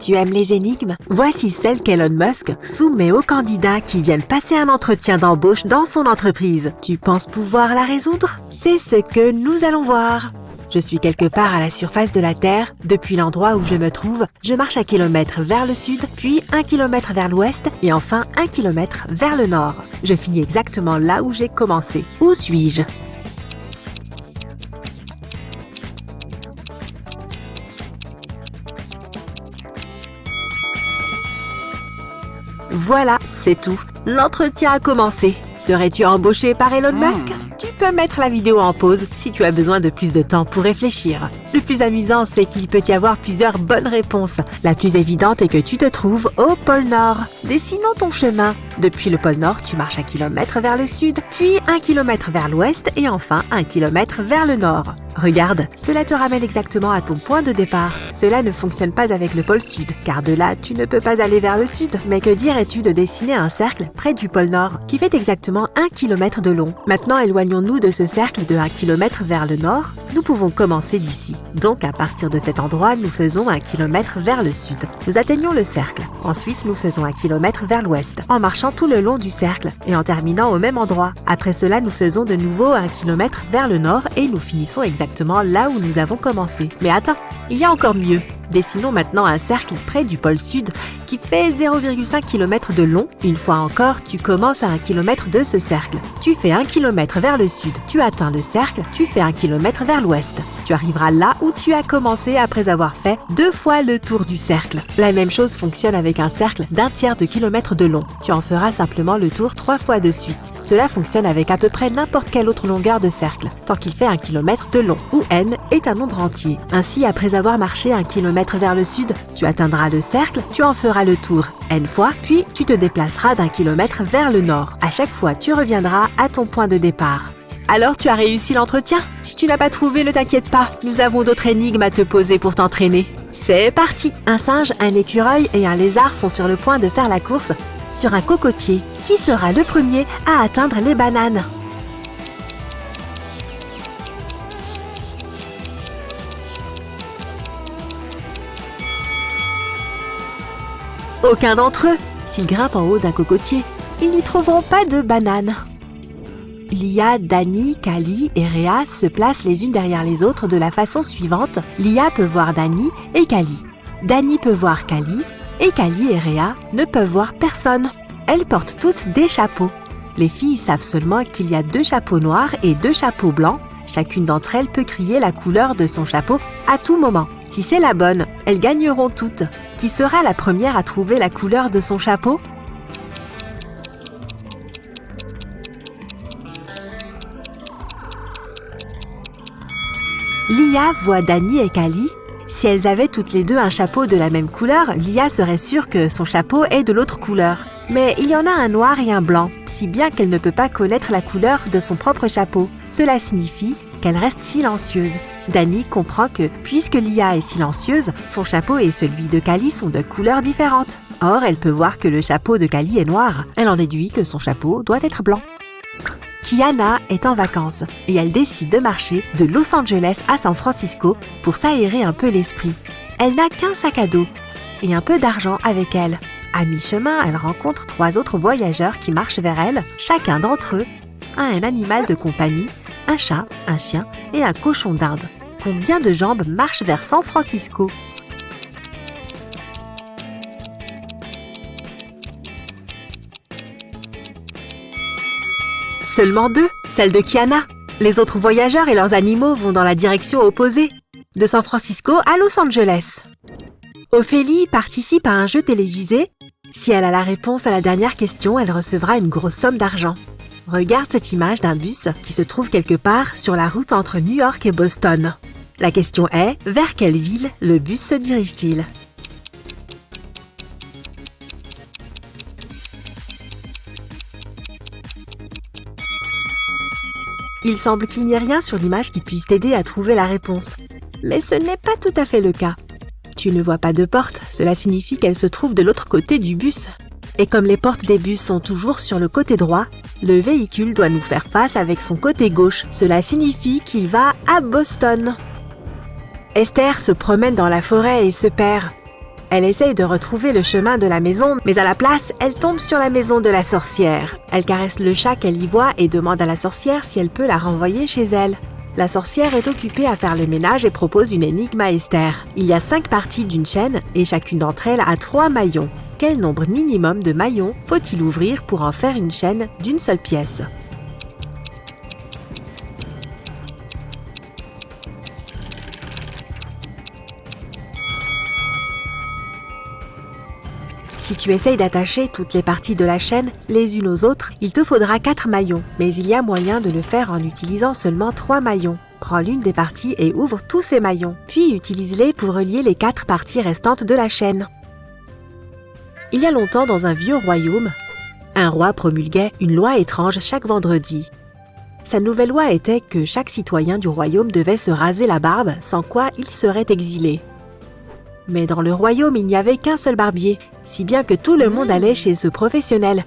Tu aimes les énigmes? Voici celle qu'Elon Musk soumet aux candidats qui viennent passer un entretien d'embauche dans son entreprise. Tu penses pouvoir la résoudre? C'est ce que nous allons voir. Je suis quelque part à la surface de la Terre. Depuis l'endroit où je me trouve, je marche 1 kilomètre vers le sud, puis 1 kilomètre vers l'ouest et enfin 1 kilomètre vers le nord. Je finis exactement là où j'ai commencé. Où suis-je? Voilà, c'est tout. L'entretien a commencé. Serais-tu embauché par Elon Musk? Tu peux mettre la vidéo en pause si tu as besoin de plus de temps pour réfléchir. Le plus amusant, c'est qu'il peut y avoir plusieurs bonnes réponses. La plus évidente est que tu te trouves au pôle Nord. Dessinons ton chemin. Depuis le pôle Nord, tu marches 1 kilomètre vers le sud, puis 1 kilomètre vers l'ouest et enfin 1 kilomètre vers le nord. Regarde, cela te ramène exactement à ton point de départ. Cela ne fonctionne pas avec le pôle sud, car de là, tu ne peux pas aller vers le sud. Mais que dirais-tu de dessiner un cercle près du pôle Nord, qui fait exactement 1 kilomètre de long? Maintenant, éloignons-nous de ce cercle de 1 kilomètre vers le nord. Nous pouvons commencer d'ici. Donc, à partir de cet endroit, nous faisons 1 kilomètre vers le sud. Nous atteignons le cercle. Ensuite, nous faisons 1 kilomètre vers l'ouest, en marchant tout le long du cercle et en terminant au même endroit. Après cela, nous faisons de nouveau 1 kilomètre vers le nord et nous finissons exactement là où nous avons commencé. Mais attends, il y a encore mieux. Dessinons maintenant un cercle près du pôle sud qui fait 0,5 km de long. Une fois encore, tu commences à 1 km de ce cercle. Tu fais 1 km vers le sud, tu atteins le cercle, tu fais 1 km vers l'ouest. Tu arriveras là où tu as commencé après avoir fait 2 fois le tour du cercle. La même chose fonctionne avec un cercle d'1/3 de kilomètre de long. Tu en feras simplement le tour 3 fois de suite. Cela fonctionne avec à peu près n'importe quelle autre longueur de cercle, tant qu'il fait 1 km de long, où n est un nombre entier. Ainsi, après avoir marché 1 km vers le sud, tu atteindras le cercle, tu en feras le tour n fois, puis tu te déplaceras d'1 kilomètre vers le nord. À chaque fois, tu reviendras à ton point de départ. Alors, tu as réussi l'entretien? Si tu n'as pas trouvé, ne t'inquiète pas, nous avons d'autres énigmes à te poser pour t'entraîner. C'est parti! Un singe, un écureuil et un lézard sont sur le point de faire la course sur un cocotier. Qui sera le premier à atteindre les bananes? Aucun d'entre eux. S'ils grimpent en haut d'un cocotier, ils n'y trouveront pas de bananes. Lia, Dani, Kali et Réa se placent les unes derrière les autres de la façon suivante. Lia peut voir Dani et Kali. Dani peut voir Kali et Kali et Réa ne peuvent voir personne. Elles portent toutes des chapeaux. Les filles savent seulement qu'il y a 2 chapeaux noirs et 2 chapeaux blancs. Chacune d'entre elles peut crier la couleur de son chapeau à tout moment. Si c'est la bonne, elles gagneront toutes. Qui sera la première à trouver la couleur de son chapeau? Lia voit Dani et Kali. Si elles avaient toutes les deux un chapeau de la même couleur, Lia serait sûre que son chapeau est de l'autre couleur. Mais il y en a un noir et un blanc, si bien qu'elle ne peut pas connaître la couleur de son propre chapeau. Cela signifie qu'elle reste silencieuse. Dani comprend que, puisque Lia est silencieuse, son chapeau et celui de Kali sont de couleurs différentes. Or, elle peut voir que le chapeau de Kali est noir. Elle en déduit que son chapeau doit être blanc. Kiana est en vacances et elle décide de marcher de Los Angeles à San Francisco pour s'aérer un peu l'esprit. Elle n'a qu'un sac à dos et un peu d'argent avec elle. À mi-chemin, elle rencontre 3 autres voyageurs qui marchent vers elle. Chacun d'entre eux a un animal de compagnie, un chat, un chien et un cochon d'Inde. Combien de jambes marchent vers San Francisco? Seulement 2, celle de Kiana. Les autres voyageurs et leurs animaux vont dans la direction opposée, de San Francisco à Los Angeles. Ophélie participe à un jeu télévisé. Si elle a la réponse à la dernière question, elle recevra une grosse somme d'argent. Regarde cette image d'un bus qui se trouve quelque part sur la route entre New York et Boston. La question est, vers quelle ville le bus se dirige-t-il? Il semble qu'il n'y ait rien sur l'image qui puisse t'aider à trouver la réponse. Mais ce n'est pas tout à fait le cas. Tu ne vois pas de porte, cela signifie qu'elle se trouve de l'autre côté du bus. Et comme les portes des bus sont toujours sur le côté droit, le véhicule doit nous faire face avec son côté gauche. Cela signifie qu'il va à Boston. Esther se promène dans la forêt et se perd. Elle essaye de retrouver le chemin de la maison, mais à la place, elle tombe sur la maison de la sorcière. Elle caresse le chat qu'elle y voit et demande à la sorcière si elle peut la renvoyer chez elle. La sorcière est occupée à faire le ménage et propose une énigme à Esther. Il y a 5 parties d'une chaîne et chacune d'entre elles a 3 maillons. Quel nombre minimum de maillons faut-il ouvrir pour en faire une chaîne d'une seule pièce ? Si tu essayes d'attacher toutes les parties de la chaîne les unes aux autres, il te faudra 4 maillons, mais il y a moyen de le faire en utilisant seulement 3 maillons. Prends l'une des parties et ouvre tous ces maillons, puis utilise-les pour relier les 4 parties restantes de la chaîne. Il y a longtemps dans un vieux royaume, un roi promulguait une loi étrange chaque vendredi. Sa nouvelle loi était que chaque citoyen du royaume devait se raser la barbe, sans quoi il serait exilé. Mais dans le royaume, il n'y avait qu'un seul barbier, si bien que tout le monde allait chez ce professionnel.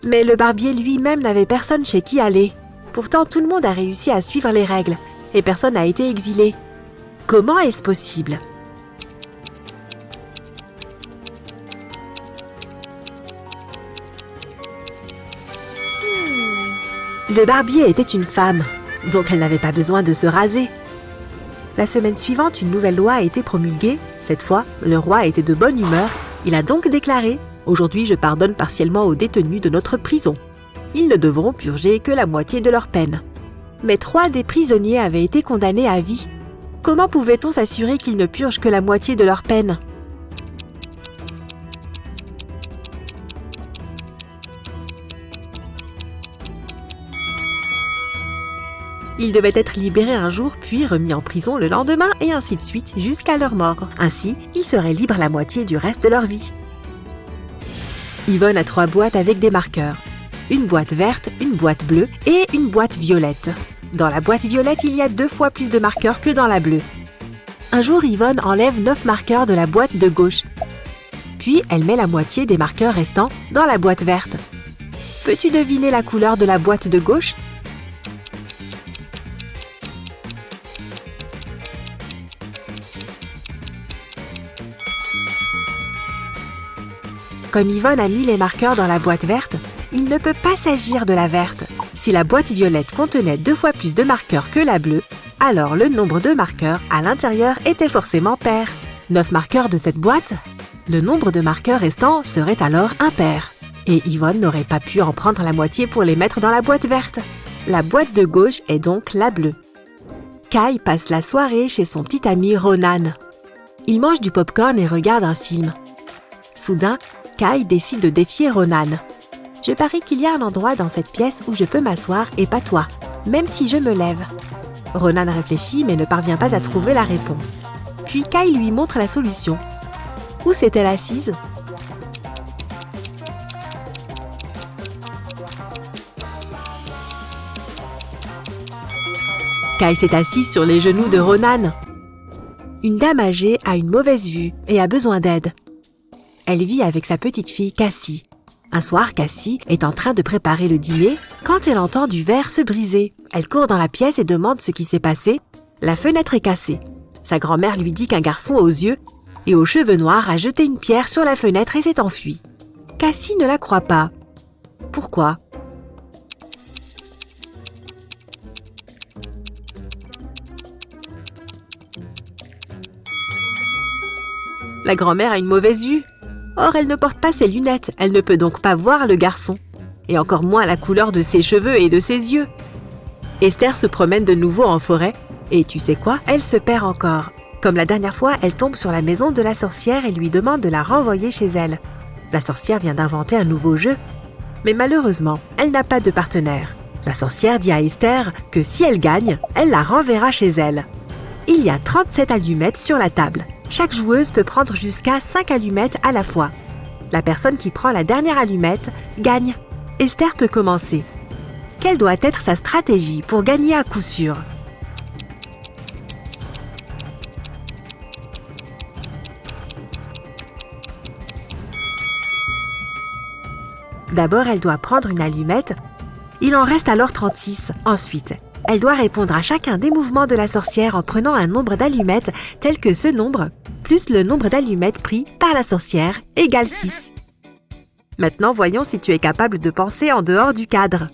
Mais le barbier lui-même n'avait personne chez qui aller. Pourtant, tout le monde a réussi à suivre les règles, et personne n'a été exilé. Comment est-ce possible ? Le barbier était une femme, donc elle n'avait pas besoin de se raser. La semaine suivante, une nouvelle loi a été promulguée. Cette fois, le roi était de bonne humeur. Il a donc déclaré « Aujourd'hui, je pardonne partiellement aux détenus de notre prison. Ils ne devront purger que la moitié de leur peine. » Mais 3 des prisonniers avaient été condamnés à vie. Comment pouvait-on s'assurer qu'ils ne purgent que la moitié de leur peine ? Ils devaient être libérés un jour, puis remis en prison le lendemain, et ainsi de suite jusqu'à leur mort. Ainsi, ils seraient libres la moitié du reste de leur vie. Yvonne a 3 boîtes avec des marqueurs. Une boîte verte, une boîte bleue et une boîte violette. Dans la boîte violette, il y a 2 fois plus de marqueurs que dans la bleue. Un jour, Yvonne enlève 9 marqueurs de la boîte de gauche. Puis, elle met la moitié des marqueurs restants dans la boîte verte. Peux-tu deviner la couleur de la boîte de gauche ? Comme Yvonne a mis les marqueurs dans la boîte verte, il ne peut pas s'agir de la verte. Si la boîte violette contenait 2 fois plus de marqueurs que la bleue, alors le nombre de marqueurs à l'intérieur était forcément pair. 9 marqueurs de cette boîte, le nombre de marqueurs restants serait alors impair. Et Yvonne n'aurait pas pu en prendre la moitié pour les mettre dans la boîte verte. La boîte de gauche est donc la bleue. Kai passe la soirée chez son petit ami Ronan. Il mange du popcorn et regarde un film. Soudain, Kai décide de défier Ronan. « Je parie qu'il y a un endroit dans cette pièce où je peux m'asseoir et pas toi, même si je me lève. » Ronan réfléchit mais ne parvient pas à trouver la réponse. Puis Kai lui montre la solution. Où s'est-elle assise ? Kai s'est assise sur les genoux de Ronan. Une dame âgée a une mauvaise vue et a besoin d'aide. Elle vit avec sa petite fille Cassie. Un soir, Cassie est en train de préparer le dîner quand elle entend du verre se briser. Elle court dans la pièce et demande ce qui s'est passé. La fenêtre est cassée. Sa grand-mère lui dit qu'un garçon aux yeux et aux cheveux noirs a jeté une pierre sur la fenêtre et s'est enfui. Cassie ne la croit pas. Pourquoi ? La grand-mère a une mauvaise vue. Or, elle ne porte pas ses lunettes, elle ne peut donc pas voir le garçon, et encore moins la couleur de ses cheveux et de ses yeux. Esther se promène de nouveau en forêt, et tu sais quoi, elle se perd encore. Comme la dernière fois, elle tombe sur la maison de la sorcière et lui demande de la renvoyer chez elle. La sorcière vient d'inventer un nouveau jeu, mais malheureusement, elle n'a pas de partenaire. La sorcière dit à Esther que si elle gagne, elle la renverra chez elle. Il y a 37 allumettes sur la table. Chaque joueuse peut prendre jusqu'à 5 allumettes à la fois. La personne qui prend la dernière allumette gagne. Esther peut commencer. Quelle doit être sa stratégie pour gagner à coup sûr ? D'abord, elle doit prendre une allumette. Il en reste alors 36. Ensuite, elle doit répondre à chacun des mouvements de la sorcière en prenant un nombre d'allumettes tel que ce nombre, plus le nombre d'allumettes pris par la sorcière égale 6. Maintenant, voyons si tu es capable de penser en dehors du cadre.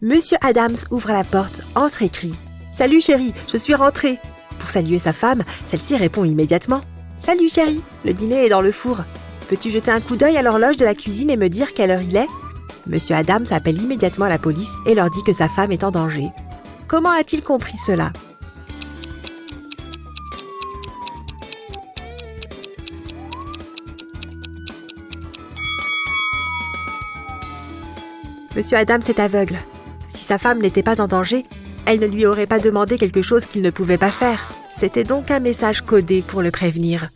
Monsieur Adams ouvre la porte, entre et crie « Salut chérie, je suis rentré !» Pour saluer sa femme, celle-ci répond immédiatement « Salut chérie, le dîner est dans le four. Peux-tu jeter un coup d'œil à l'horloge de la cuisine et me dire quelle heure il est ?» Monsieur Adams appelle immédiatement la police et leur dit que sa femme est en danger. Comment a-t-il compris cela? Monsieur Adams est aveugle. Si sa femme n'était pas en danger, elle ne lui aurait pas demandé quelque chose qu'il ne pouvait pas faire. C'était donc un message codé pour le prévenir.